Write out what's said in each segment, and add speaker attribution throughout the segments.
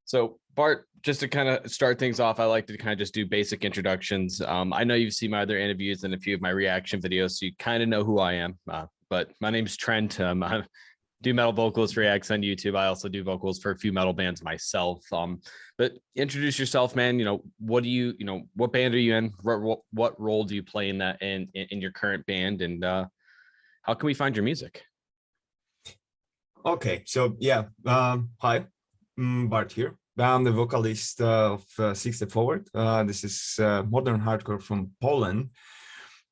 Speaker 1: So Bart, just to kind of start things off, I like to kind of just do basic introductions. I know you've seen my other interviews and a few of my reaction videos, so you kind of know who I am. But my name's Trent. I do metal vocalist reacts on YouTube. I also do vocals for a few metal bands myself. But introduce yourself, man. What do you, what band are you in? What role do you play in that in your current band? And how can we find your music?
Speaker 2: Okay, so yeah, hi, Bart here. I'm the vocalist of Six Step Forward. This is modern hardcore from Poland.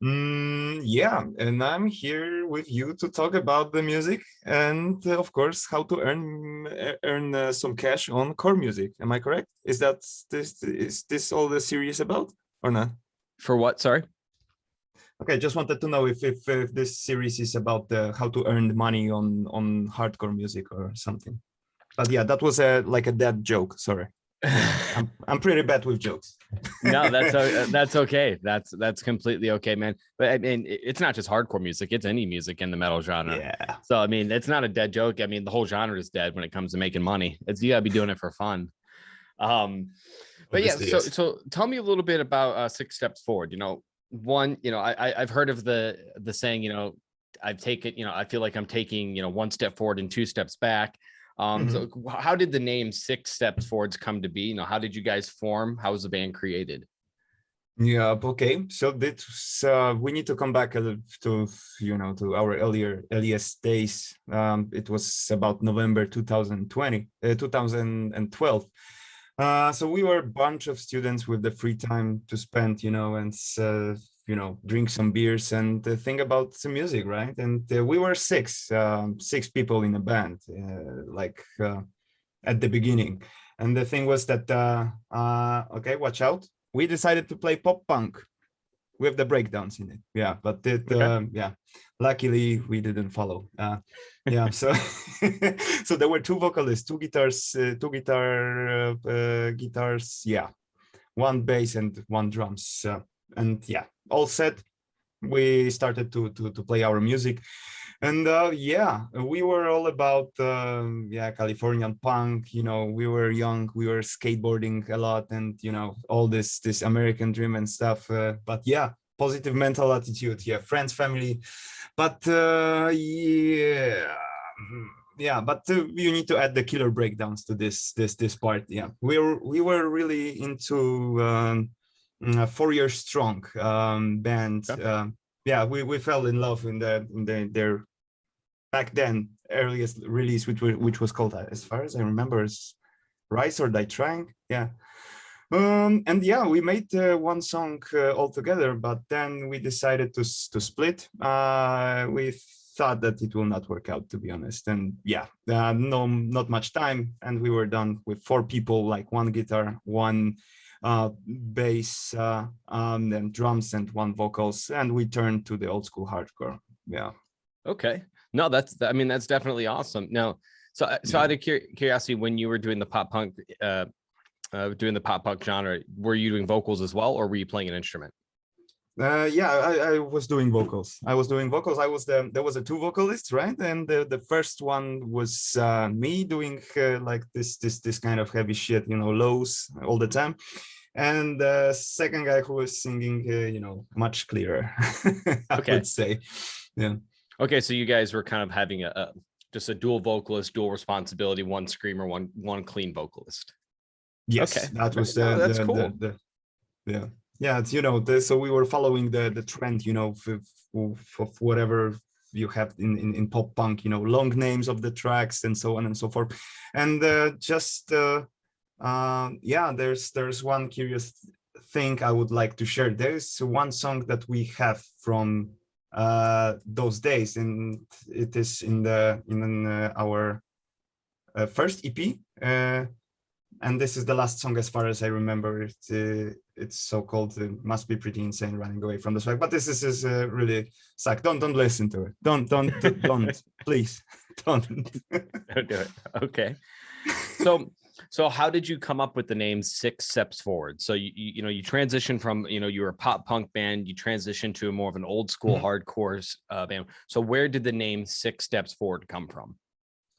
Speaker 2: Yeah, and I'm here with you to talk about the music and, of course, how to earn some cash on core music. Am I correct? Is this all the series about or not?
Speaker 1: For what? Sorry.
Speaker 2: Okay, just wanted to know if this series is about how to earn money on hardcore music or something. But yeah, that was like a dead joke. Sorry, I'm pretty bad with jokes.
Speaker 1: No, that's okay. That's completely okay, man. But I mean, it's not just hardcore music; it's any music in the metal genre.
Speaker 2: Yeah.
Speaker 1: So I mean, it's not a dead joke. I mean, the whole genre is dead when it comes to making money. You gotta be doing it for fun. But yeah, so tell me a little bit about Six Steps Forward. I've heard of the saying, I've taken, I feel like I'm taking, one step forward and two steps back. So how did the name Six Steps Forwards come to be? How did you guys form? How was the band created?
Speaker 2: Yeah, okay. So this we need to come back to to our earliest days. It was about November 2012. So we were a bunch of students with the free time to spend, and drink some beers and think about some music, right? And we were six people in a band, at the beginning. And the thing was that, okay, watch out. We decided to play pop punk with the breakdowns in it. Yeah, but yeah, luckily we didn't follow. Yeah, so so there were two vocalists, two guitars, yeah, one bass and one drums, and yeah, all set. We started to play our music, and yeah, we were all about Californian punk. We were young, we were skateboarding a lot, and all this American dream and stuff. But yeah, positive mental attitude. Yeah, friends, family. But yeah, but you need to add the killer breakdowns to this part. Yeah, we were really into a 4 years strong band. Yeah, we fell in love in their back then earliest release, which was called, as far as I remember, as Rise or Die Trying. Yeah. And yeah, we made one song all together, but then we decided to split. We thought that it will not work out, to be honest. And yeah, not much time, and we were done with 4 people, like one guitar, one bass, and drums, and one vocals, and we turned to the old school hardcore. Yeah.
Speaker 1: Okay. No, that's definitely awesome. Now, so out of curiosity, when you were doing the pop punk, genre, were you doing vocals as well, or were you playing an instrument?
Speaker 2: Yeah, I was doing vocals. There was a 2 vocalists, right? And the first one was me doing like this kind of heavy shit, lows all the time. And the second guy who was singing, much clearer, I would say. Yeah.
Speaker 1: Okay, so you guys were kind of having just a dual vocalist, dual responsibility, one screamer, one clean vocalist.
Speaker 2: Yes, okay. That was
Speaker 1: that's cool.
Speaker 2: Yeah, it's so we were following the trend, of whatever you have in pop punk, long names of the tracks and so on and so forth. And yeah, there's one curious thing I would like to share. There's one song that we have from those days, and it is in our first EP, and this is the last song as far as I remember. It's so called Must Be Pretty Insane Running Away from the Swag, but this is really suck. Don't listen to it. Don't please don't.
Speaker 1: Don't do it. Okay. So how did you come up with the name Six Steps Forward? So you transitioned from, you were a pop punk band, you transitioned to more of an old school hardcore band. So where did the name Six Steps Forward come from?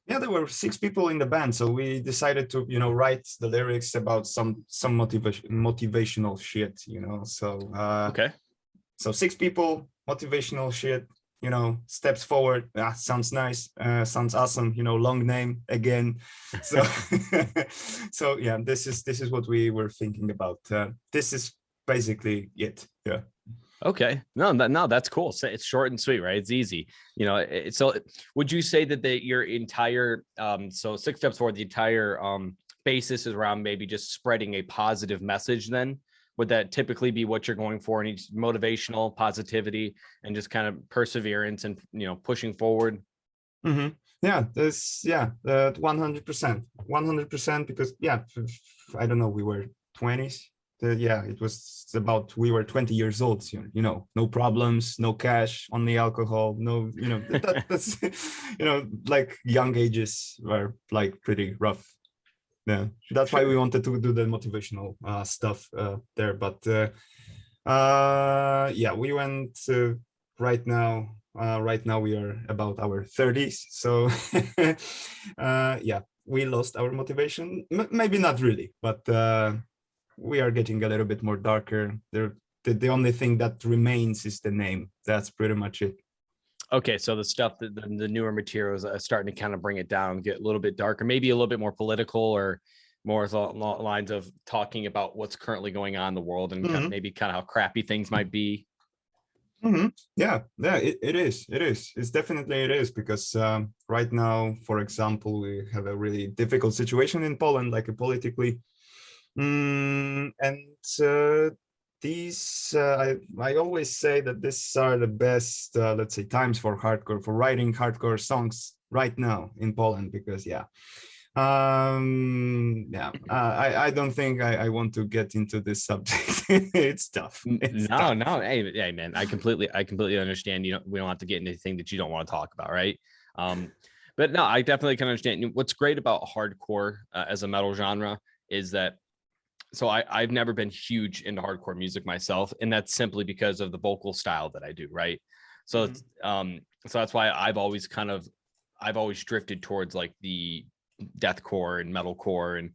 Speaker 2: Yeah, there were 6 people in the band, so we decided to, write the lyrics about some motivational shit, So
Speaker 1: Okay.
Speaker 2: so 6 people, motivational shit, steps forward. Ah, sounds nice, sounds awesome, long name again. So so yeah, this is what we were thinking about. This is basically it. Yeah.
Speaker 1: Okay. No, that's cool. So it's short and sweet, right? It's easy. So would you say that your entire so Six Steps Forward, the entire basis is around maybe just spreading a positive message then? Would that typically be what you're going for? Any motivational positivity and just kind of perseverance and pushing forward?
Speaker 2: Mm-hmm. Yeah, 100%, 100%, because yeah, I don't know, we were 20s. Yeah, it was about, we were 20 years old, no problems, no cash, only alcohol, no, that's like young ages were like pretty rough. Yeah, that's why we wanted to do the motivational stuff there. But yeah, we went right now. Right now we are about our 30s, so yeah, we lost our motivation. Maybe not really, but we are getting a little bit more darker. The only thing that remains is the name. That's pretty much it.
Speaker 1: Okay, so the stuff that the newer materials are starting to kind of bring it down, get a little bit darker, maybe a little bit more political, or more lines of talking about what's currently going on in the world and
Speaker 2: Mm-hmm.
Speaker 1: maybe kind of how crappy things might be.
Speaker 2: Mm-hmm. Yeah, it is. It's definitely it is, because right now, for example, we have a really difficult situation in Poland, like politically. And these, I always say that these are the best, let's say, times for writing hardcore songs right now in Poland, because yeah, I don't think I want to get into this subject. It's tough.
Speaker 1: No, hey man, I completely understand. We don't have to get into anything that you don't want to talk about, right? But no, I definitely can understand. What's great about hardcore as a metal genre is that, so I've never been huge into hardcore music myself, and that's simply because of the vocal style that I do, right? So it's so that's why I've always drifted towards like the deathcore and metalcore, and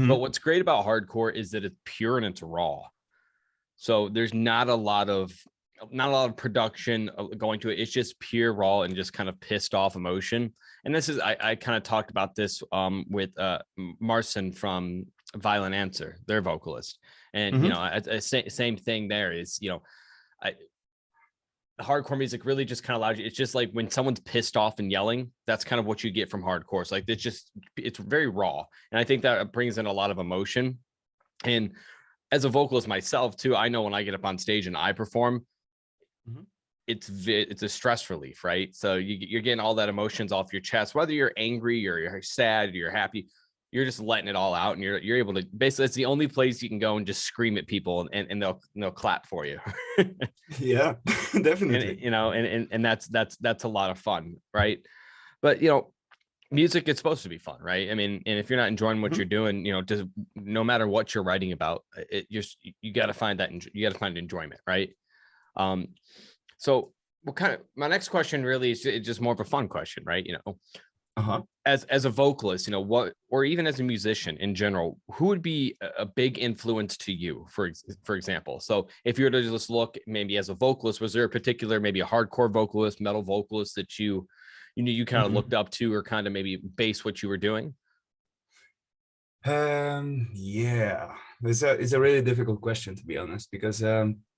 Speaker 1: but what's great about hardcore is that it's pure and it's raw. So there's not a lot of production going to it. It's just pure raw and just kind of pissed off emotion. And this is, I kind of talked about this with Marcin from Violent Answer, their vocalist. And, same thing there is, hardcore music really just kind of allows you, it's just like when someone's pissed off and yelling, that's kind of what you get from hardcore. So like, it's very raw. And I think that brings in a lot of emotion. And as a vocalist myself too, I know when I get up on stage and I perform, it's a stress relief, right? So you're getting all that emotions off your chest, whether you're angry or you're sad or you're happy, you're just letting it all out, and you're able to, basically it's the only place you can go and just scream at people and they'll clap for you.
Speaker 2: Yeah, definitely.
Speaker 1: And that's a lot of fun, right? But music is supposed to be fun, right? I mean, and if you're not enjoying what you're doing, just no matter what you're writing about, you got to find enjoyment, right? So my next question really is just more of a fun question, right? As a vocalist, what, or even as a musician in general, who would be a big influence to you, for example? So if you were to just look maybe as a vocalist, was there a particular, maybe a hardcore vocalist, metal vocalist that you kind of looked up to, or kind of maybe base what you were doing?
Speaker 2: Yeah, it's a really difficult question, to be honest, because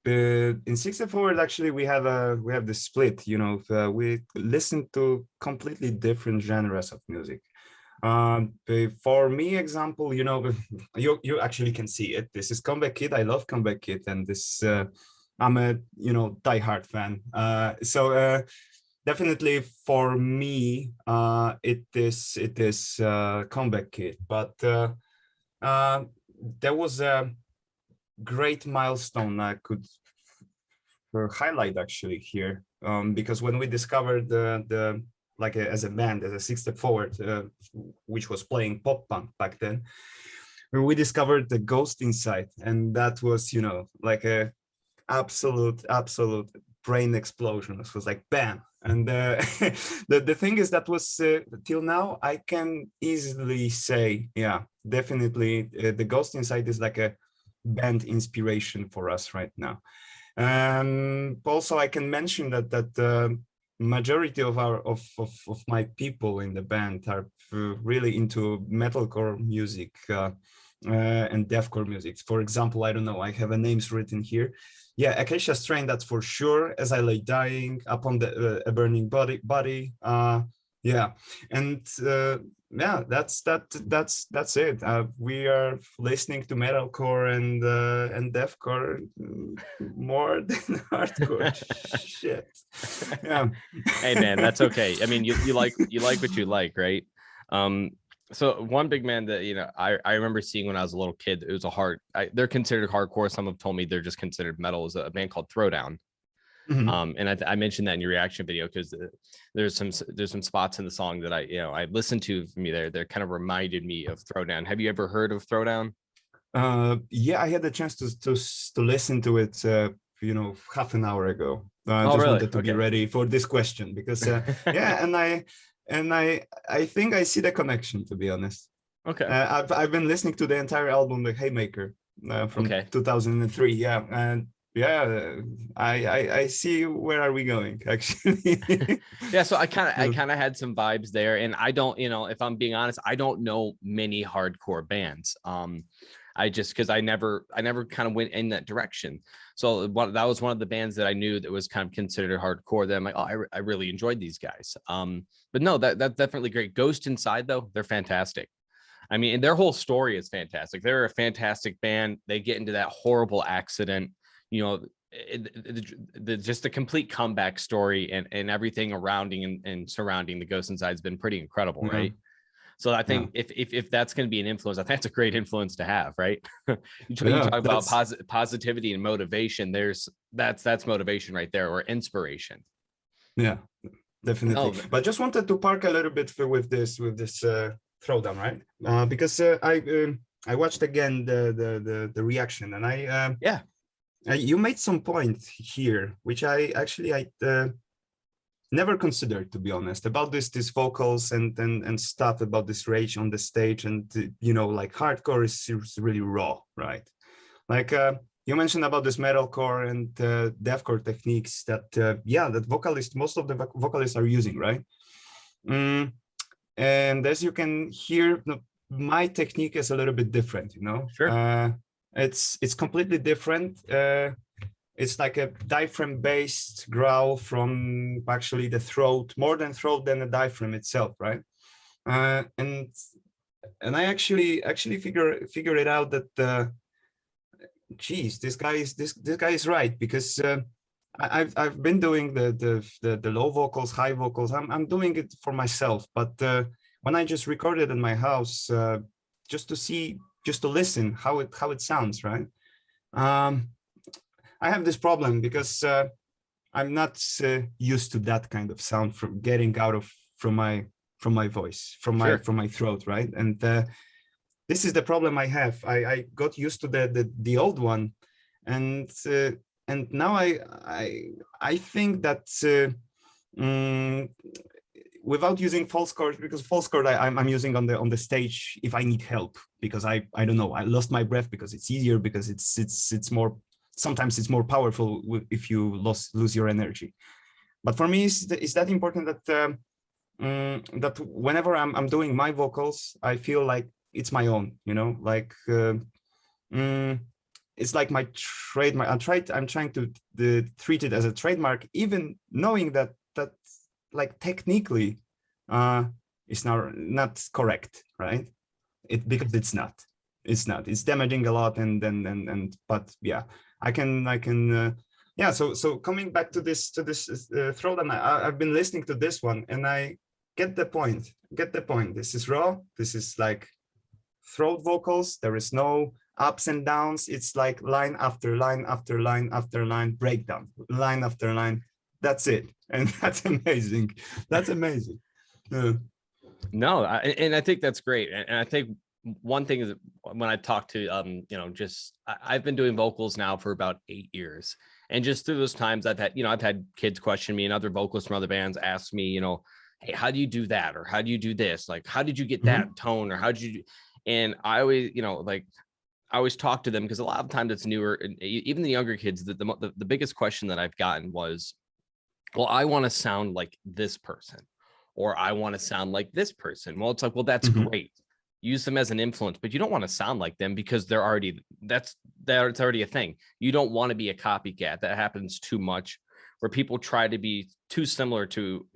Speaker 2: in Six Step Forward, actually, we have the split. We listen to completely different genres of music. For me, example, you actually can see it. This is Comeback Kid. I love Comeback Kid, and this I'm a diehard fan. So definitely for me, it is Comeback Kid. But there was a great milestone I could highlight actually here, because when we discovered the like as a band, as a Six Step Forward, which was playing pop punk back then, we discovered the Ghost Inside, and that was like a absolute brain explosion. It was like bam, And the thing is that was till now I can easily say, yeah, definitely the Ghost Inside is like a band inspiration for us right now. Also, I can mention that majority of my people in the band are really into metalcore music and deathcore music. For example, I don't know, I have names written here. Yeah, Acacia Strain, that's for sure. As I Lay Dying, Upon a Burning Body. Yeah, and yeah, that's it. We are listening to metalcore and deathcore more than hardcore. Shit. Yeah.
Speaker 1: Hey man, that's okay. I mean, you like what you like, right? So one big man that I remember seeing when I was a little kid, it was they're considered hardcore. Some have told me they're just considered metal. Is a band called Throwdown.
Speaker 2: Mhm.
Speaker 1: And I mentioned that in your reaction video because there's some spots in the song that I listened to from you there. That kind of reminded me of Throwdown. Have you ever heard of Throwdown?
Speaker 2: Yeah, I had the chance to listen to it half an hour ago. I
Speaker 1: Oh,
Speaker 2: just
Speaker 1: really?
Speaker 2: wanted to be
Speaker 1: Okay.
Speaker 2: ready for this question because yeah, and I think I see the connection, to be honest.
Speaker 1: Okay.
Speaker 2: I've been listening to the entire album, The Haymaker, from
Speaker 1: Okay.
Speaker 2: 2003. Yeah, and yeah, I see where are we going actually.
Speaker 1: Yeah, so I kind of had some vibes there, and I don't, if I'm being honest, I don't know many hardcore bands. I just because I never kind of went in that direction. So that was one of the bands that I knew that was kind of considered hardcore. That I'm like, oh, I really enjoyed these guys. But no, that's definitely great. Ghost Inside though, they're fantastic. I mean, and their whole story is fantastic. They're a fantastic band. They get into that horrible accident, just the complete comeback story and everything and surrounding the Ghost Inside has been pretty incredible,
Speaker 2: Yeah.
Speaker 1: right? So I think
Speaker 2: Yeah.
Speaker 1: if that's going to be an influence, I think that's a great influence to have, right? you
Speaker 2: Yeah,
Speaker 1: talk about positivity and motivation. That's motivation right there, or inspiration.
Speaker 2: yeah, definitely.
Speaker 1: No,
Speaker 2: But just wanted to park a little bit with this throwdown, right? Because I watched again the reaction, and
Speaker 1: yeah,
Speaker 2: you made some point here, which I never considered, to be honest, about this vocals and stuff about this rage on the stage, and like hardcore is really raw, right? Like you mentioned about this metalcore and deathcore techniques that most of the vocalists are using, right? And as you can hear, my technique is a little bit different,
Speaker 1: sure.
Speaker 2: It's completely different. It's like a diaphragm based growl from actually the throat, more than throat than the diaphragm itself, right? And I actually figure it out that geez, this guy is right, because I've been doing the low vocals, high vocals. I'm doing it for myself, but when I just recorded in my house, just to listen how it sounds, right? I have this problem because I'm not used to that kind of sound from getting out from my voice, from my throat, right? And this is the problem I have. I got used to the old one, and now I think that without using false chord, because false chord I'm using on the stage if I need help, because I don't know, I lost my breath, because it's easier, because it's more, sometimes it's more powerful if you lose your energy. But for me, it's that important that that whenever I'm doing my vocals, I feel like it's my own, like it's like my trademark. I'm trying to treat it as a trademark, even knowing that like technically it's not correct, right? Because it's damaging a lot, and but yeah, I can yeah. So coming back to this throwdown, I've been listening to this one, and I get the point. This is raw. This is like throat vocals. There is no ups and downs. It's like line after line after line after line, breakdown, line after line. That's it, and that's amazing. That's amazing.
Speaker 1: No, and I think that's great, and I think one thing is when I talk to, I've been doing vocals now for about 8 years. And just through those times I've had kids question me and other vocalists from other bands ask me, hey, how do you do that? Or how do you do this? Like, how did you get that tone? Or how did you, and I always, I always talk to them because a lot of times it's newer, and even the younger kids, the biggest question that I've gotten was, well, I want to sound like this person, or I want to sound like this person. Well, it's like, well, that's great. Use them as an influence, but you don't want to sound like them because they're already, it's already a thing. You don't want to be a copycat. That happens too much, where people try to be too similar to,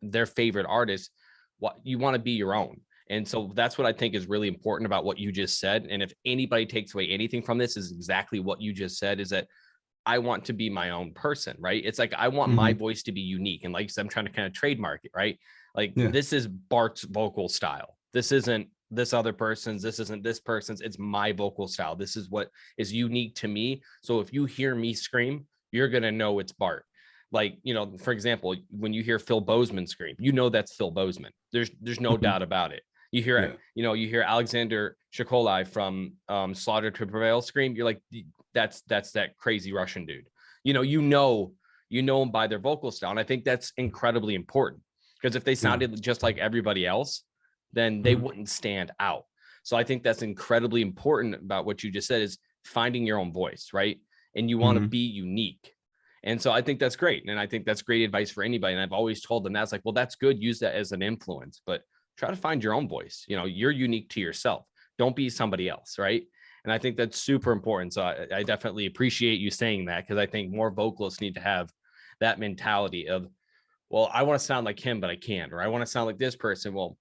Speaker 1: their favorite artist. What you want to be your own. And so that's what I think is really important about what you just said. And if anybody takes away anything from this, is exactly what you just said, is that I want to be my own person, right? It's like, I want my voice to be unique. And like I said, I'm trying to kind of trademark it, right? Like this is Bart's vocal style. This isn't this other person's, this isn't this person's, it's my vocal style. This is what is unique to me. So if you hear me scream, you're going to know it's Bart. Like, for example, when you hear Phil Bozeman scream, that's Phil Bozeman. There's no doubt about it. You hear it, you hear Alexander Shikolai from Slaughter to Prevail scream, you're like, that's that crazy Russian dude. You know them by their vocal style. And I think that's incredibly important, because if they sounded just like everybody else, then they wouldn't stand out. So I think that's incredibly important about what you just said, is finding your own voice, right? And you want to be unique. And so I think that's great. And I think that's great advice for anybody. And I've always told them that's like, well, that's good. Use that as an influence, but try to find your own voice. You're unique to yourself. Don't be somebody else, right? And I think that's super important. So I definitely appreciate you saying that, because I think more vocalists need to have that mentality of, well, I want to sound like him, but I can't, or I want to sound like this person. Well,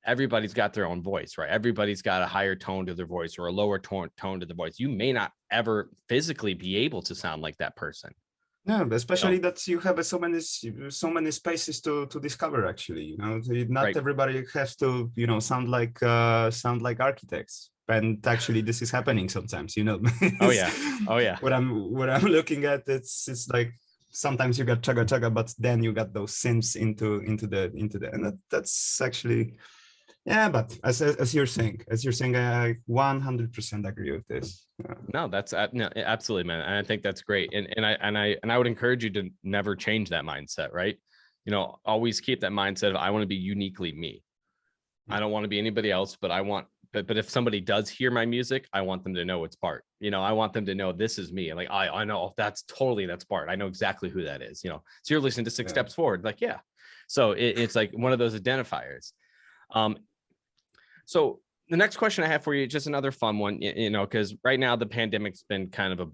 Speaker 1: everybody's got their own voice, right? Everybody's got a higher tone to their voice or a lower tone to the voice. You may not ever physically be able to sound like that person.
Speaker 2: No, especially that you have so many spaces to discover. Actually, not everybody has to sound like architects. And actually, this is happening sometimes.
Speaker 1: Oh yeah.
Speaker 2: What I'm looking at, it's like sometimes you got chugga chugga, but then you got those synths into the and that's actually. Yeah, but as you're saying, I 100% agree with this.
Speaker 1: No, that's no, absolutely, man. And I think that's great. And I would encourage you to never change that mindset, right? Always keep that mindset of, I want to be uniquely me. I don't want to be anybody else, but but if somebody does hear my music, I want them to know it's Bart. I want them to know this is me. Like, I know that's Bart. I know exactly who that is. So you're listening to Six Steps Forward. Like, yeah. So it's like one of those identifiers. So the next question I have for you, just another fun one, because right now the pandemic's been kind of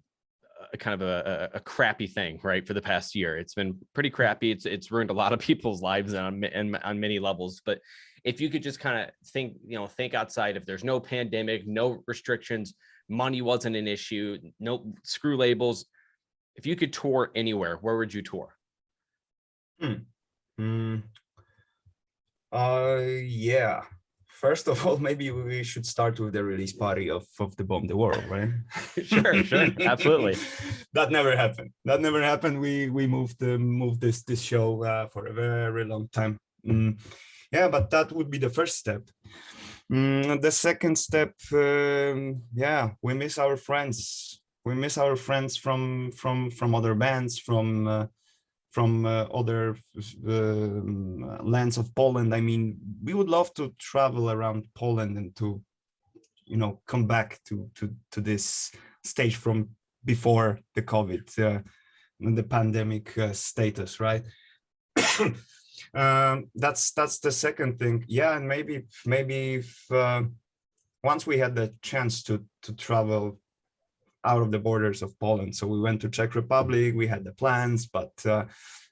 Speaker 1: a crappy thing, right? For the past year, it's been pretty crappy. It's ruined a lot of people's lives on many levels. But if you could just kind of think outside, if there's no pandemic, no restrictions, money wasn't an issue, no screw labels, if you could tour anywhere, where would you tour?
Speaker 2: Yeah. First of all, maybe we should start with the release party of the Bomb the World, right?
Speaker 1: Sure, absolutely.
Speaker 2: That never happened. We moved this show for a very long time. Yeah, but that would be the first step. The second step, we miss our friends. We miss our friends from other bands, from other lands of Poland. I mean, we would love to travel around Poland and to, come back to this stage from before the COVID, the pandemic status, right? That's the second thing. Yeah, and maybe if, once we had the chance to travel out of the borders of Poland. So we went to Czech Republic, we had the plans, but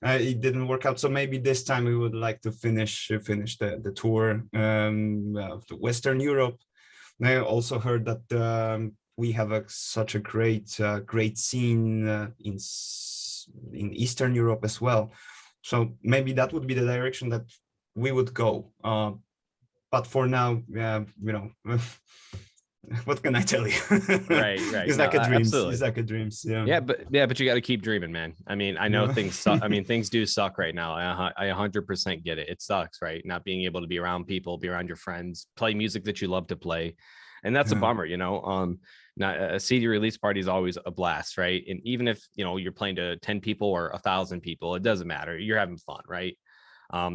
Speaker 2: it didn't work out. So maybe this time we would like to finish the tour of Western Europe. And I also heard that we have such a great scene in Eastern Europe as well. So maybe that would be the direction that we would go. But for now, what can I tell you?
Speaker 1: Right, right.
Speaker 2: It's
Speaker 1: No,
Speaker 2: like a dreams.
Speaker 1: absolutely.
Speaker 2: It's like a dreams. Yeah.
Speaker 1: Yeah, but you got to keep dreaming, man. I mean, I know
Speaker 2: No.
Speaker 1: things suck. I mean, things do suck right now. I 100% get it. It sucks, right? Not being able to be around people, be around your friends, play music that you love to play, and that's a
Speaker 2: Yeah.
Speaker 1: bummer, you know. Not a CD release party is always a blast, right? And even if you know you're playing to 10 people or 1,000 people, it doesn't matter. You're having fun, right?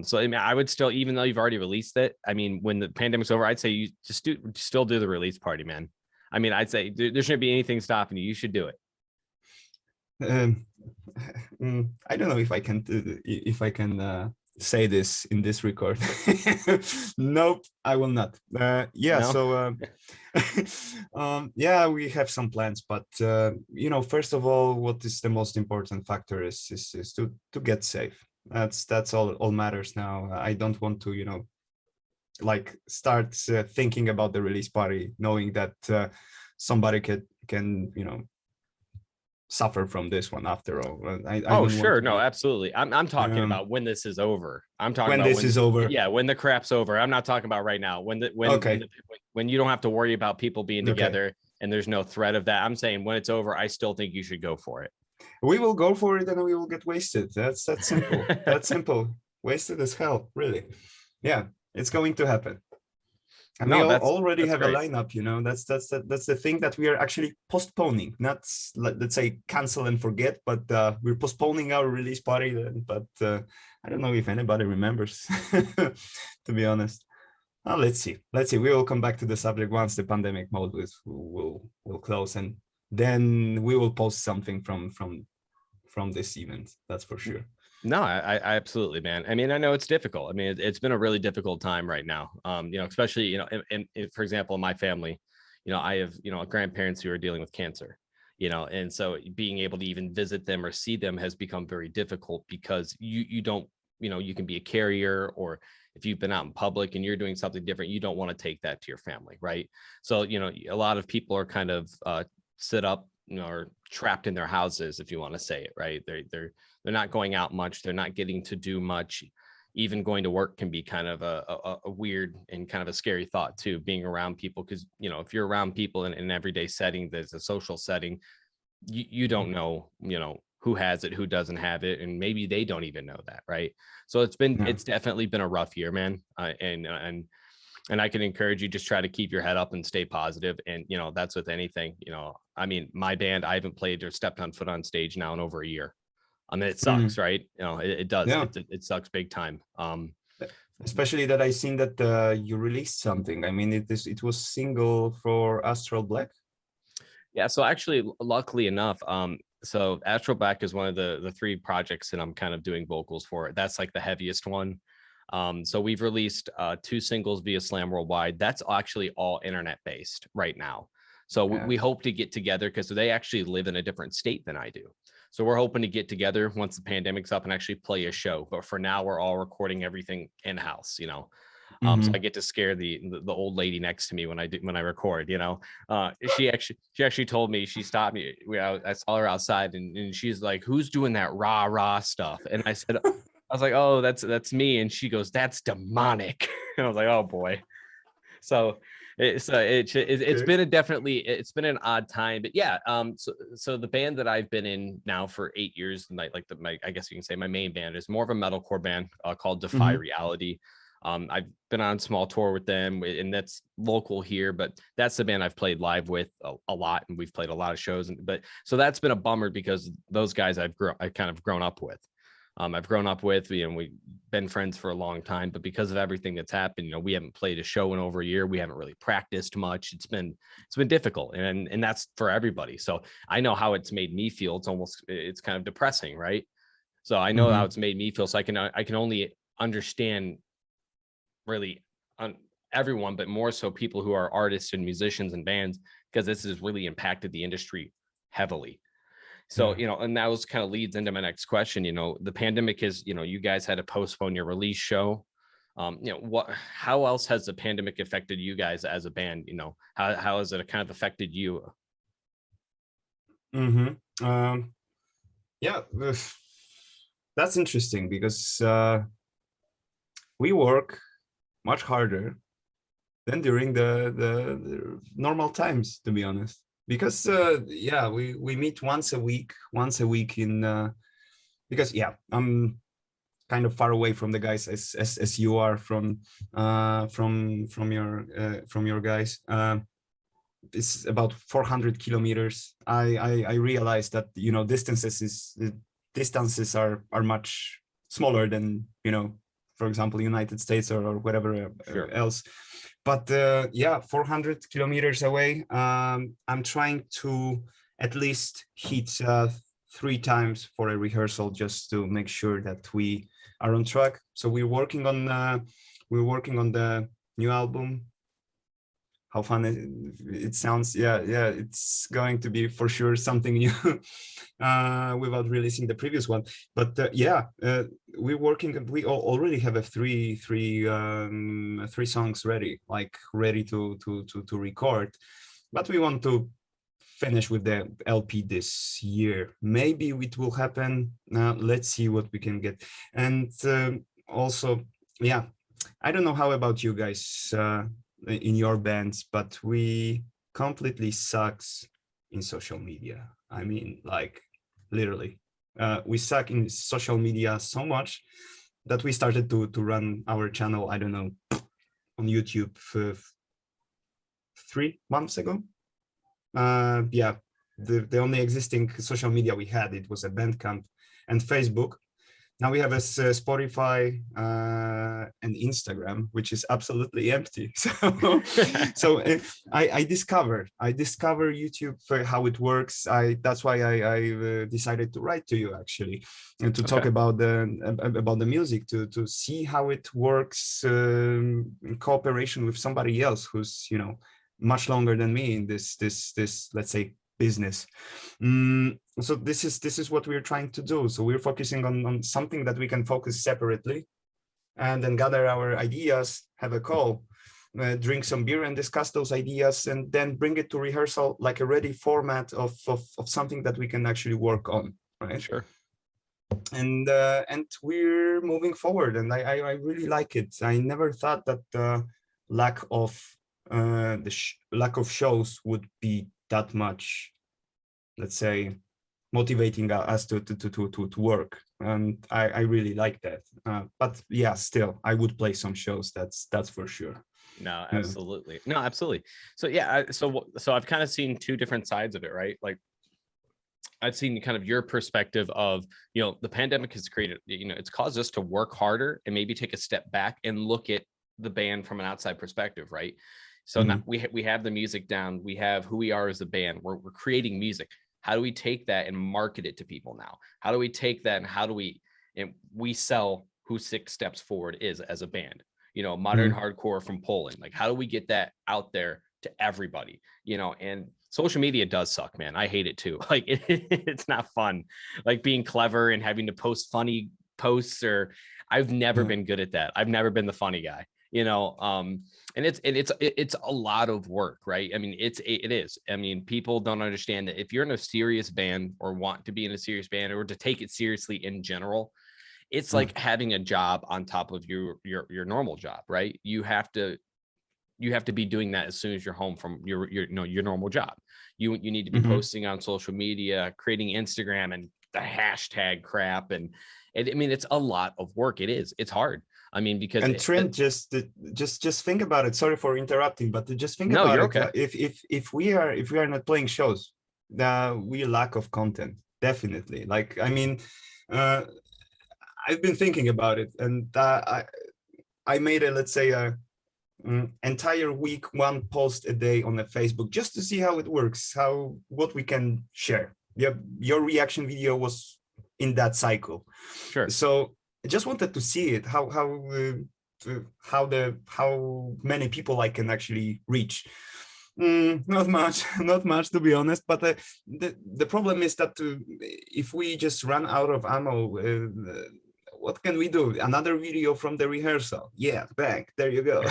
Speaker 1: So I mean, I would still, even though you've already released it, I mean, when the pandemic's over, I'd say you still do the release party, man. I mean, I'd say there shouldn't be anything stopping you. You should do it.
Speaker 2: Um, I don't know if I can say this in this record. Nope, I will not. Yeah,
Speaker 1: No?
Speaker 2: so yeah, we have some plans, but you know, first of all, what is the most important factor is to get safe. That's all matters now. I don't want to, you know, like start thinking about the release party, knowing that somebody can you know suffer from this one after all. I
Speaker 1: Oh,
Speaker 2: don't want
Speaker 1: sure.
Speaker 2: to
Speaker 1: No,
Speaker 2: be
Speaker 1: absolutely. I'm talking about when this is over. I'm talking
Speaker 2: when
Speaker 1: about
Speaker 2: this is over.
Speaker 1: yeah, when the crap's over. I'm not talking about right now.
Speaker 2: Okay.
Speaker 1: When you don't have to worry about people being
Speaker 2: Okay.
Speaker 1: together and there's no threat of that. I'm saying when it's over, I still think you should go for it.
Speaker 2: We will go for it and we will get wasted. That's simple. That's simple. Wasted as hell, really. Yeah, it's going to happen. And we
Speaker 1: No,
Speaker 2: already
Speaker 1: that's
Speaker 2: have
Speaker 1: great.
Speaker 2: a lineup, you know. That's the thing that we are actually postponing, not let's say cancel and forget, but we're postponing our release party. But I don't know if anybody remembers, to be honest. Let's see. Let's see. We will come back to the subject once the pandemic mode will close, and then we will post something from this event. That's for sure.
Speaker 1: No, I absolutely, man. I mean, I know it's difficult. I mean, it's been a really difficult time right now. You know, especially, you know, in for example, in my family, you know, I have, you know, grandparents who are dealing with cancer, you know, and so being able to even visit them or see them has become very difficult because you don't, you know, you can be a carrier, or if you've been out in public and you're doing something different, you don't want to take that to your family, right? So, you know, a lot of people are kind of sit up, you know, or trapped in their houses, if you want to say it, right? They're not going out much. They're not getting to do much. Even going to work can be kind of a weird and kind of a scary thought too, being around people. Because, you know, if you're around people in an everyday setting, there's a social setting, you don't know, you know, who has it, who doesn't have it. And maybe they don't even know that. Right. So it's definitely been a rough year, man. And I can encourage you, just try to keep your head up and stay positive. And, you know, that's with anything, you know, I mean, my band, I haven't played or stepped on foot on stage now in over a year. I mean, it sucks, right? You know, it does.
Speaker 2: Yeah.
Speaker 1: It sucks big time.
Speaker 2: Especially that I seen that you released something. I mean, it was single for Astral Black.
Speaker 1: Yeah. So actually, luckily enough, so Astral Black is one of the three projects that I'm kind of doing vocals for. That's like the heaviest one. So we've released 2 singles via Slam Worldwide. That's actually all internet based right now. So we hope to get together because they actually live in a different state than I do. So we're hoping to get together once the pandemic's up and actually play a show. But for now, we're all recording everything in house, you know. So I get to scare the old lady next to me when I record, you know. She actually told me, she stopped me. I saw her outside and she's like, "Who's doing that rah stuff?" And I said, I was like, "Oh, that's me." And she goes, "That's demonic." And I was like, "Oh boy." So it's been an odd time, but yeah. So the band that I've been in now for 8 years, I guess you can say my main band is more of a metalcore band called Defy Reality. I've been on a small tour with them, and that's local here, but that's the band I've played live with a lot, and we've played a lot of shows. But so that's been a bummer because those guys I've kind of grown up with. I've grown up with, you know, we've been friends for a long time, but because of everything that's happened, you know, we haven't played a show in over a year. We haven't really practiced much. It's been difficult, and that's for everybody. So I know how it's made me feel. It's kind of depressing, right? So I know how it's made me feel. So I can only understand really on everyone, but more so people who are artists and musicians and bands, because this has really impacted the industry heavily. So, you know, and that was kind of leads into my next question. You know, the pandemic is, you know, you guys had to postpone your release show. You know, how else has the pandemic affected you guys as a band? You know, how has it kind of affected you?
Speaker 2: Yeah, that's interesting because we work much harder than during the normal times, to be honest. Because yeah, we meet once a week in because yeah, I'm kind of far away from the guys as you are from your guys. It's about 400 kilometers. I realized that, you know, distances are much smaller than, you know, for example, United States or whatever else. But yeah, 400 kilometers away. I'm trying to at least hit 3 times for a rehearsal just to make sure that we are on track. So we're working on the new album. How fun it sounds. Yeah, it's going to be for sure something new without releasing the previous one. But yeah, we're working. We already have a three songs ready, like ready to record. But we want to finish with the LP this year. Maybe it will happen. Let's see what we can get. And also, yeah, I don't know how about you guys in your bands, but we completely sucks in social media. I mean, like literally, we suck in social media so much that we started to run our channel, I don't know, on YouTube for 3 months ago. Yeah, the only existing social media we had, it was a Bandcamp and Facebook. Now we have a Spotify and Instagram, which is absolutely empty. So I discover YouTube for how it works. That's why I decided to write to you actually, and to talk about the music, to see how it works in cooperation with somebody else who's, you know, much longer than me in this let's say business. So this is what we're trying to do. So we're focusing on something that we can focus separately, and then gather our ideas, have a call, drink some beer and discuss those ideas, and then bring it to rehearsal like a ready format of something that we can actually work on, right?
Speaker 1: Sure.
Speaker 2: And we're moving forward, and I really like it. I never thought that the lack of shows would be that much, let's say, motivating us to work, and I really like that. But yeah, still I would play some shows, that's for sure.
Speaker 1: No, absolutely. No, absolutely. So yeah, so I've kind of seen two different sides of it, right? Like I've seen kind of your perspective of, you know, the pandemic has created, you know, it's caused us to work harder and maybe take a step back and look at the band from an outside perspective, right? So now we have the music down, we have who we are as a band, we're creating music. How do we take that and market it to people now? How do we take that and how do we sell who Six Steps Forward is as a band? You know, modern hardcore from Poland. Like, how do we get that out there to everybody? You know, and social media does suck, man. I hate it too. Like it's not fun. Like being clever and having to post funny posts, or I've never been good at that. I've never been the funny guy. You know, and it's a lot of work, right? I mean, it is. I mean, people don't understand that if you're in a serious band or want to be in a serious band or to take it seriously in general, it's like having a job on top of your normal job, right? You have to be doing that as soon as you're home from your normal job. You need to be posting on social media, creating Instagram and the hashtag crap, and I mean, it's a lot of work. It's hard. I mean, because
Speaker 2: Trent, just think about it. Sorry for interrupting, but just think about it.
Speaker 1: Okay.
Speaker 2: If we are not playing shows, we lack of content, definitely. Like, I mean, I've been thinking about it, and I made let's say a entire week, one post a day on the Facebook, just to see how it works, what we can share. Your reaction video was in that cycle.
Speaker 1: Sure.
Speaker 2: So I just wanted to see it, how many people I can actually reach. Not much to be honest. But the problem is that if we just run out of ammo, what can we do? Another video from the rehearsal. Yeah, bang, there you go.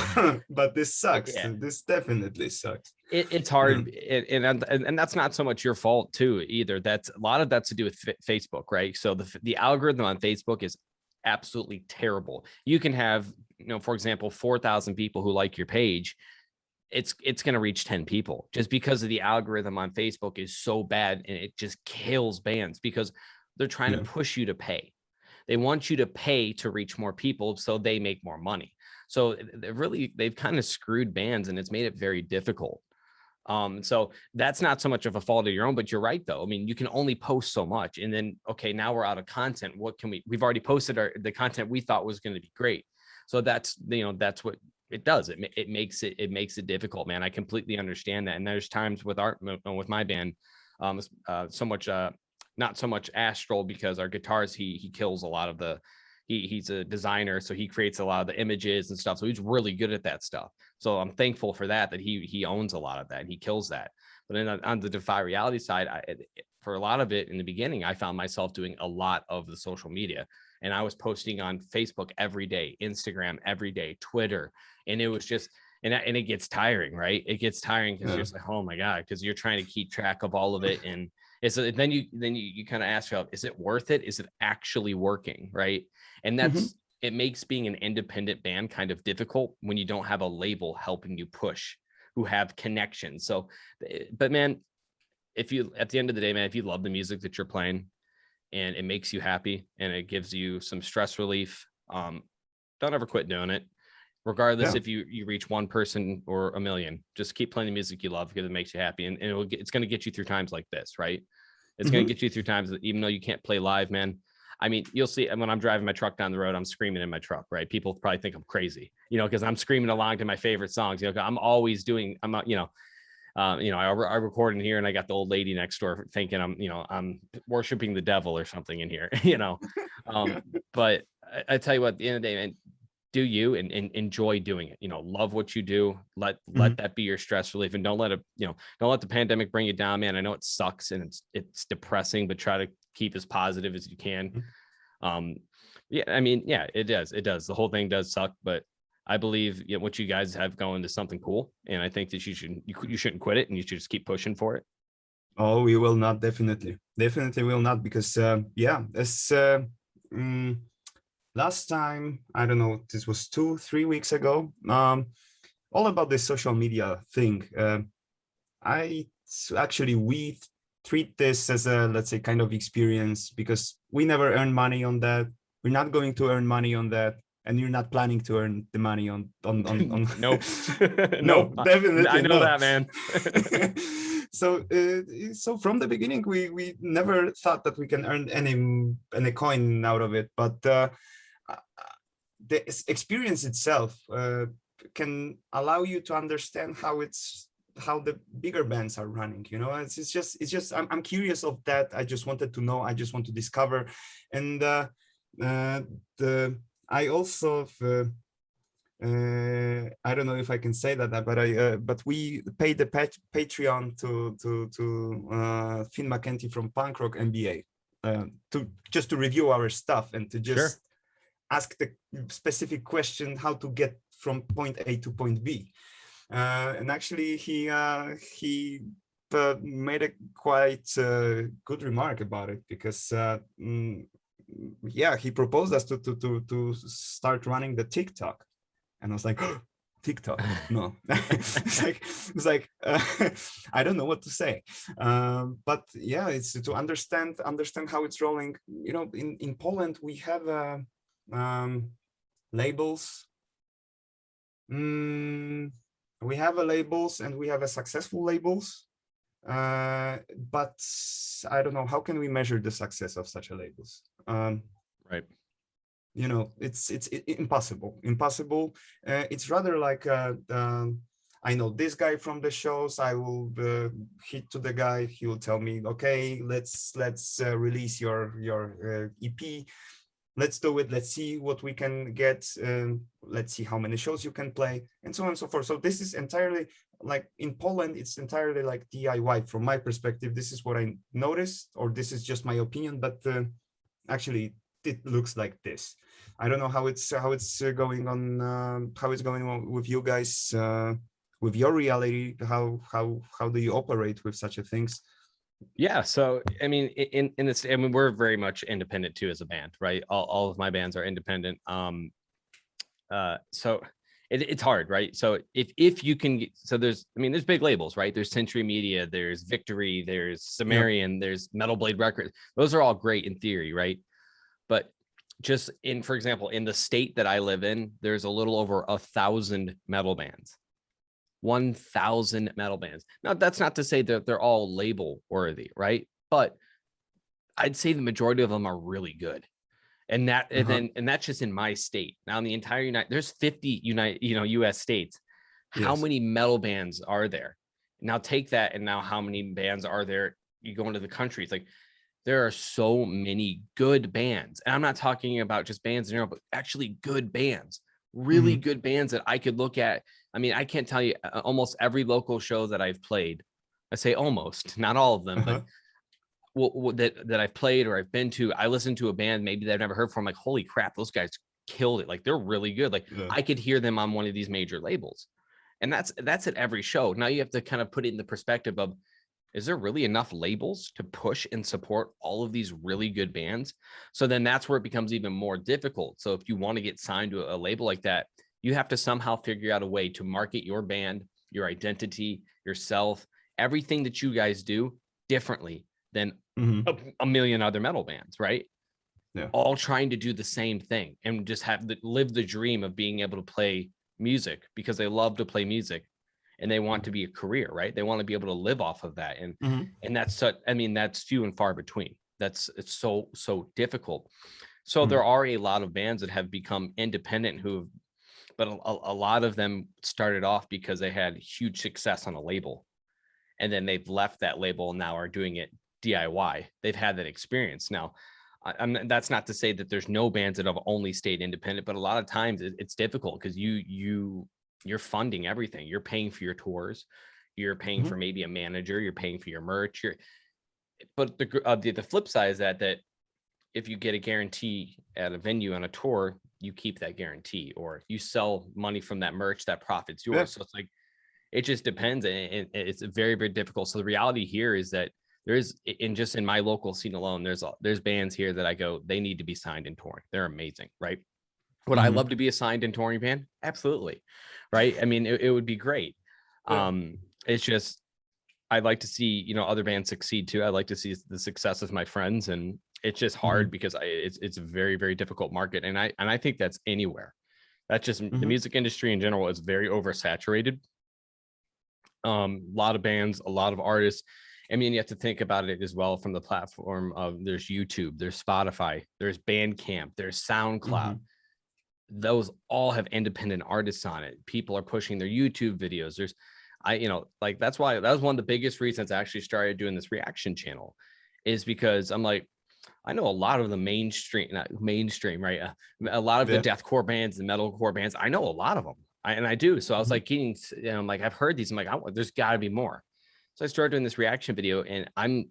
Speaker 2: But this sucks. Yeah. This definitely sucks.
Speaker 1: It's hard, and that's not so much your fault too either. That's a lot of that's to do with Facebook, right? So the algorithm on Facebook is absolutely terrible. You can have, you know, for example, 4,000 people who like your page, it's going to reach 10 people just because of the algorithm on Facebook is so bad, and it just kills bands because they're trying to push you to pay. They want you to pay to reach more people so they make more money. So they've kind of screwed bands, and it's made it very difficult. So that's not so much of a fault of your own, but you're right though. I mean, you can only post so much, and then, okay, now we're out of content. What can we've already posted the content we thought was going to be great. So that's, that's what it does. It makes it difficult, man. I completely understand that. And there's times with my band, so much, not so much Astral, because our guitars, he kills a lot of the, he's a designer, so he creates a lot of the images and stuff. So he's really good at that stuff. So I'm thankful for that he owns a lot of that and he kills that. But then on the Defy Reality side, for a lot of it in the beginning, I found myself doing a lot of the social media, and I was posting on Facebook every day, Instagram every day, Twitter, and it was just, and it gets tiring, right? It gets tiring because you're just like, oh my God, because you're trying to keep track of all of it. And it's, then you kind of ask yourself, is it worth it? Is it actually working? Right. And that's, it makes being an independent band kind of difficult when you don't have a label helping you push, who have connections. So, but man, at the end of the day, man, if you love the music that you're playing and it makes you happy and it gives you some stress relief, don't ever quit doing it. Regardless if you reach one person or a million, just keep playing the music you love because it makes you happy, and it's going to get you through times like this, right? It's going to get you through times that, even though you can't play live, man. I mean, you'll see when I'm driving my truck down the road, I'm screaming in my truck, right? People probably think I'm crazy, because I'm screaming along to my favorite songs. I'm always doing, I'm not, I record in here, and I got the old lady next door thinking I'm worshiping the devil or something in here, But I tell you what, at the end of the day, man, do you and enjoy doing it. Love what you do. Let that be your stress relief, and don't let the pandemic bring you down, man. I know it sucks and it's depressing, but try to keep as positive as you can. It does. The whole thing does suck, but I believe what you guys have going is something cool, and I think that you shouldn't quit it, and you should just keep pushing for it.
Speaker 2: Oh, we will not, definitely will not, because last time, I don't know, this was 2-3 weeks ago, all about this social media thing. We treat this as a, let's say, kind of experience, because we never earn money on that. We're not going to earn money on that. And you're not planning to earn the money on
Speaker 1: Nope.
Speaker 2: No, definitely
Speaker 1: I know
Speaker 2: not.
Speaker 1: that, man.
Speaker 2: So from the beginning, we never thought that we can earn any coin out of it, but the experience itself can allow you to understand how the bigger bands are running. It's just I'm curious of that. I just wanted to know. I just want to discover, and I also I don't know if I can say that, but we paid the Patreon to Finn McEntee from Punk Rock MBA to review our stuff and to just ask the specific question how to get from point A to point B. And actually, he made a quite good remark about it, because he proposed us to start running the TikTok, and I was like, TikTok, no. it's like I don't know what to say, but yeah, it's to understand how it's rolling. In Poland we have labels. We have labels, and we have successful labels, but I don't know, how can we measure the success of such a labels?
Speaker 1: Right.
Speaker 2: It's impossible. It's rather like I know this guy from the shows. I will hit to the guy. He will tell me, okay, let's release your EP. Let's do it. Let's see what we can get. Let's see how many shows you can play, and so on and so forth. So this is entirely, like in Poland, it's entirely like DIY from my perspective. This is what I noticed, or this is just my opinion, but actually it looks like this. I don't know how it's going on. How it's going on with you guys, with your reality. How do you operate with such a things?
Speaker 1: Yeah. So, I mean, in this, I mean, we're very much independent too as a band, right? All of my bands are independent. So it's hard, right? So if you can, so there's, I mean, there's big labels, right? There's Century Media, there's Victory, there's Sumerian, there's Metal Blade Records. Those are all great in theory, right? But just in, for example, in the state that I live in, there's a little over 1,000 metal bands. 1,000 metal bands. Now, that's not to say that they're all label worthy, right? But I'd say the majority of them are really good. And that, and that's just in my state. Now in the entire there's 50 US states. How many metal bands are there? Now take that, and now how many bands are there? You go into the country, it's like there are so many good bands. And I'm not talking about just bands in Europe, but actually good bands, really good bands that I could look at. I mean, I can't tell you almost every local show that I've played. I say almost, not all of them, but that I've played or I've been to, I listened to a band maybe that I've never heard from. Like, holy crap, those guys killed it. Like, they're really good. Like, I could hear them on one of these major labels, and that's at every show. Now you have to kind of put it in the perspective of, is there really enough labels to push and support all of these really good bands? So then that's where it becomes even more difficult. So if you want to get signed to a label like that, you have to somehow figure out a way to market your band, your identity, yourself, everything that you guys do differently than a million other metal bands, right? All trying to do the same thing and just live the dream of being able to play music because they love to play music and they want to be a career, right? They want to be able to live off of that. And that's such, I mean, that's few and far between. It's so difficult. So there are a lot of bands that have become independent but a lot of them started off because they had huge success on a label, and then they've left that label and now are doing it DIY. They've had that experience. Now, that's not to say that there's no bands that have only stayed independent, but a lot of times it's difficult because you're funding everything. You're paying for your tours, you're paying for maybe a manager, you're paying for your merch. But the flip side is that if you get a guarantee at a venue on a tour, you keep that guarantee, or you sell money from that merch, that profit's yours. So it's like, it just depends, and it's very, very difficult. So the reality here is that in my local scene alone, there's bands here that I go, they need to be signed and touring. They're amazing, right? Would I love to be a signed and touring band? Absolutely, right? I mean, it would be great. It's just, I'd like to see, other bands succeed too. I'd like to see the success of my friends, and it's just hard because it's a very, very difficult market, and I think that's anywhere. That's just the music industry in general is very oversaturated. A lot of bands, a lot of artists. I mean, you have to think about it as well from the platform of, there's YouTube, there's Spotify, there's Bandcamp, there's SoundCloud. Those all have independent artists on it. People are pushing their YouTube videos. That's why that was one of the biggest reasons I actually started doing this reaction channel, is because I'm like, I know a lot of the mainstream, right? A lot of the deathcore bands and metalcore bands. I know a lot of them. I do. So I was like I'm like, I've heard these. I'm like, there's got to be more. So I started doing this reaction video, and I'm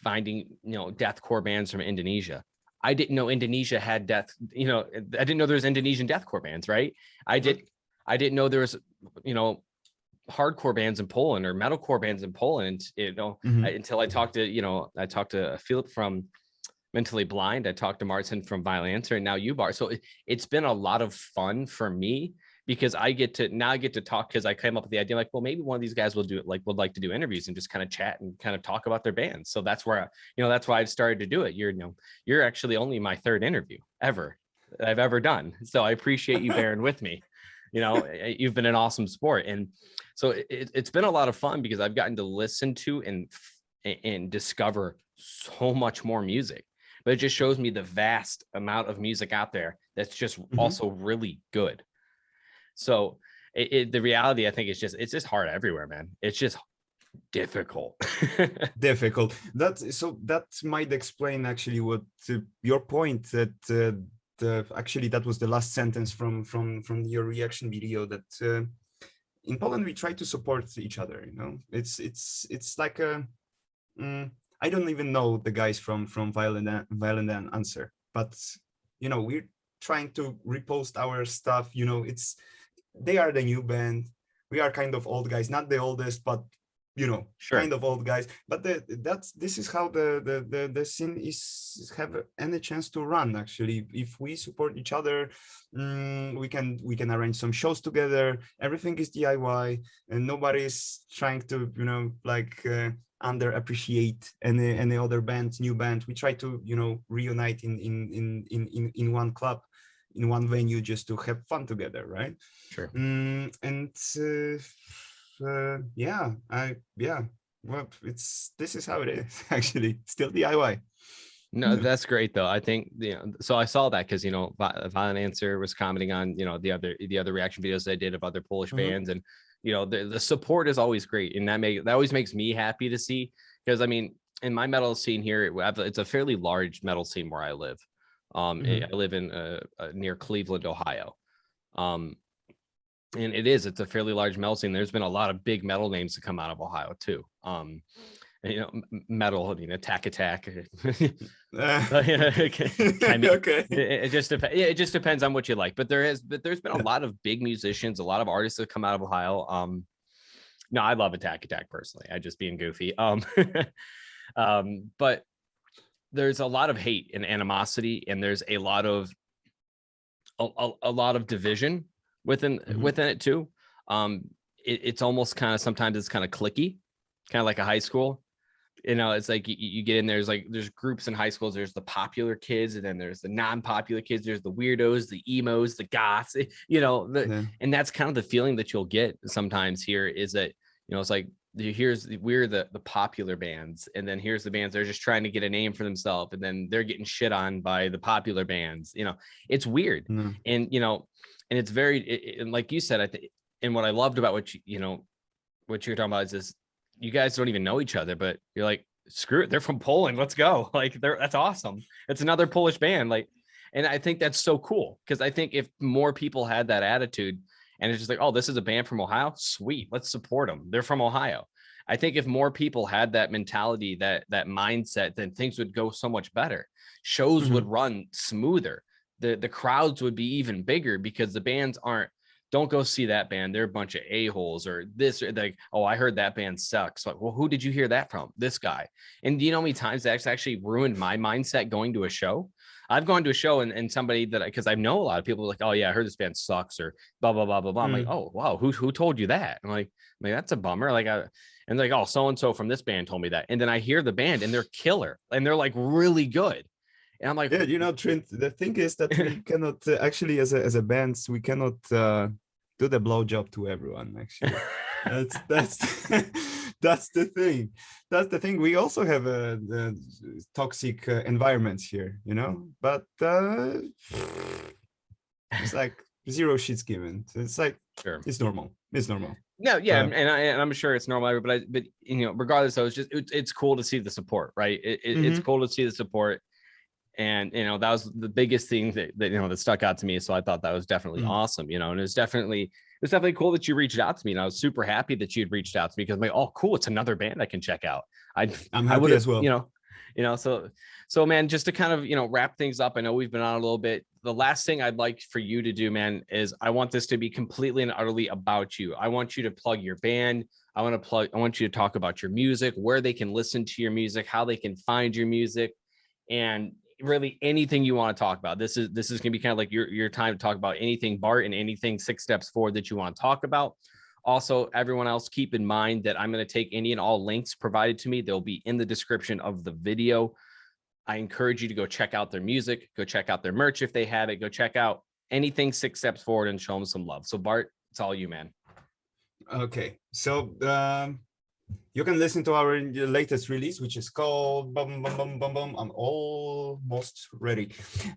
Speaker 1: finding, deathcore bands from Indonesia. I didn't know Indonesia had I didn't know there was Indonesian deathcore bands, right? I didn't know there was, hardcore bands in Poland or metalcore bands in Poland, until I talked to Philip from Mentally Blind. I talked to Martin from Violancer, and now you, Bart. So it's been a lot of fun for me, because I get to talk, because I came up with the idea, like, well, maybe one of these guys would like to do interviews and just kind of chat and kind of talk about their bands. So that's where, that's why I've started to do it. You're actually only my third interview ever that I've ever done. So I appreciate you bearing with me. You've been an awesome sport. And so it's been a lot of fun, because I've gotten to listen to and discover so much more music. But it just shows me the vast amount of music out there that's just also really good. So the reality, I think, is it's just hard everywhere, man. It's just difficult.
Speaker 2: Difficult. That might explain actually what your point, that actually that was the last sentence from your reaction video, that in Poland we try to support each other. It's like I don't even know the guys from Violent and Answer, but we're trying to repost our stuff. They are the new band. We are kind of old guys, not the oldest, but
Speaker 1: Sure.
Speaker 2: kind of old guys, but this is how the scene is have any chance to run. Actually, if we support each other, we can arrange some shows together. Everything is DIY, and nobody's trying to underappreciate any other band, new band. We try to reunite in one club, in one venue, just to have fun together, right?
Speaker 1: Sure.
Speaker 2: Well, this is how it is. Actually, still DIY.
Speaker 1: No, that's great though. I think so I saw that because Violent Answer was commenting on the other reaction videos I did of other Polish bands, and the support is always great, and that always makes me happy to see, because I mean, in my metal scene here, it's a fairly large metal scene where I live. I live in near Cleveland, Ohio. And it's a fairly large metal scene. There's been a lot of big metal names to come out of Ohio too. Metal, Attack.
Speaker 2: Okay.
Speaker 1: It just depends on what you like. But there's been a lot of big musicians, a lot of artists that come out of Ohio. No, I love Attack personally. I just being goofy. But there's a lot of hate and animosity, and there's a lot of division within it too. It's almost kind of, sometimes it's kind of cliquey, kind of like a high school. It's like you get in, there's groups in high schools. There's the popular kids, and then there's the non-popular kids. There's the weirdos, the emos, the goths, and that's kind of the feeling that you'll get sometimes here, is that, it's like, we're the popular bands, and then here's the bands that are just trying to get a name for themselves, and then they're getting shit on by the popular bands. It's weird. And and it's very, and like you said, I think, and what I loved about what you're talking about is you guys don't even know each other, but you're like, screw it, they're from Poland, let's go. Like, that's awesome. It's another Polish band. And I think that's so cool, because I think if more people had that attitude, and it's just like, oh, this is a band from Ohio, sweet, let's support them, they're from Ohio. I think if more people had that mentality, that mindset, then things would go so much better. Shows would run smoother. The crowds would be even bigger, because the bands don't go see that band, they're a bunch of a-holes, or this, or like, oh, I heard that band sucks. Like, well, who did you hear that from? This guy. And do you know how many times that's actually ruined my mindset going to a show? I've gone to a show and somebody because I know a lot of people are like, oh yeah, I heard this band sucks, or blah blah blah blah blah. I'm like, oh wow, who told you that? I'm like that's a bummer. And like, oh, so and so from this band told me that. And then I hear the band and they're killer, and they're like really good. And I'm like,
Speaker 2: yeah, Trent, the thing is that we cannot actually, as a band, we cannot do the blowjob to everyone. Actually, that's that's the thing. That's the thing. We also have a toxic environments here, but it's like zero shits given. It's like, sure, it's normal.
Speaker 1: No, yeah, and I'm sure it's normal, but regardless, though, it's cool to see the support, right? It's cool to see the support. And that was the biggest thing that stuck out to me. So I thought that was definitely awesome, and it was definitely cool that you reached out to me, and I was super happy that you'd reached out to me, because I'm like, oh, cool, it's another band I can check out. I'm happy as well. So man, just to kind of wrap things up, I know we've been on a little bit. The last thing I'd like for you to do, man, is I want this to be completely and utterly about you. I want you to plug your band. I want you to talk about your music, where they can listen to your music, how they can find your music, and really anything you want to talk about. This is going to be kind of like your time to talk about anything Bart and anything 6 Steps Forward that you want to talk about. Also, everyone else, keep in mind that I'm going to take any and all links provided to me. They'll be in the description of the video. I encourage you to go check out their music, go check out their merch if they have it, go check out anything 6 Steps Forward and show them some love. So Bart, it's all you, man.
Speaker 2: Okay, so you can listen to our latest release, which is called Bum Bum Bum Bum Bum. I'm almost ready.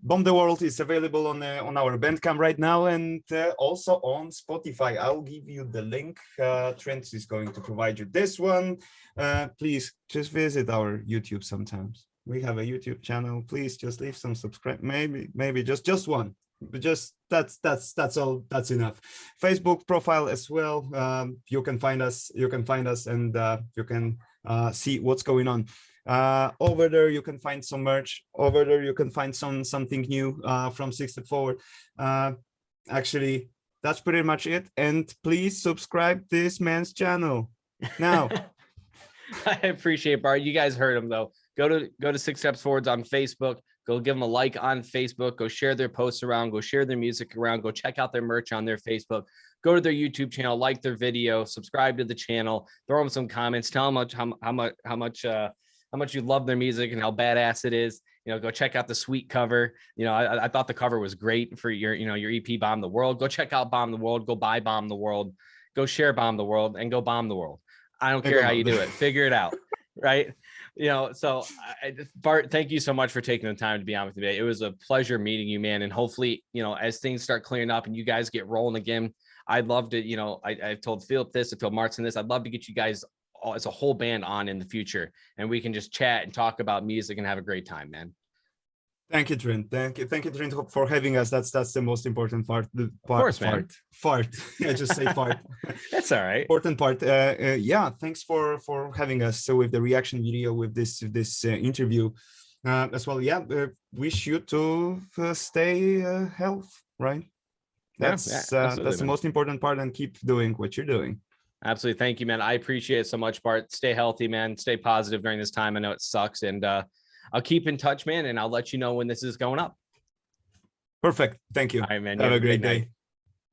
Speaker 2: Bomb the World is available on our Bandcamp right now, and also on Spotify. I'll give you the link. Trent is going to provide you this one. Please just visit our YouTube sometimes. We have a YouTube channel. Please just leave some subscribe. Maybe just one. But just that's all. That's enough. Facebook profile as well. You can find us, and you can see what's going on. Over there you can find some merch. Over there you can find something new from 6 Steps Forward. Actually, that's pretty much it. And please subscribe this man's channel now.
Speaker 1: I appreciate it, Bart. You guys heard him though. Go to Six Steps Forwards on Facebook. Go give them a like on Facebook. Go share their posts around. Go share their music around. Go check out their merch on their Facebook. Go to their YouTube channel, like their video, subscribe to the channel, throw them some comments, tell them how much you love their music and how badass it is. You know, go check out the sweet cover. You know, I thought the cover was great for your, your EP Bomb the World. Go check out Bomb the World. Go buy Bomb the World. Go share Bomb the World and go bomb the world. I don't care how you do it. Figure it out. Right. So Bart, thank you so much for taking the time to be on with me today. It was a pleasure meeting you, man. And hopefully, as things start clearing up and you guys get rolling again, I'd love to, I've told Philip this, I told Martin this. I'd love to get you guys all, as a whole band on in the future, and we can just chat and talk about music and have a great time, man.
Speaker 2: Thank you, Trent. Thank you, Trent, for having us. That's the most important part.
Speaker 1: Of course, man.
Speaker 2: Fart. I just say fart.
Speaker 1: That's all right.
Speaker 2: Important part. Yeah. Thanks for having us. So with the reaction video, with this interview as well. Yeah. Wish you to stay healthy, right? That's the most important part, and keep doing what you're doing.
Speaker 1: Absolutely. Thank you, man. I appreciate it so much, Bart. Stay healthy, man. Stay positive during this time. I know it sucks, and I'll keep in touch, man, and I'll let you know when this is going up.
Speaker 2: Perfect. Thank you.
Speaker 1: All right, man.
Speaker 2: Have a great day.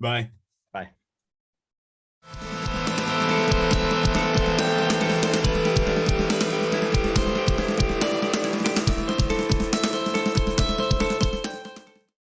Speaker 2: Bye.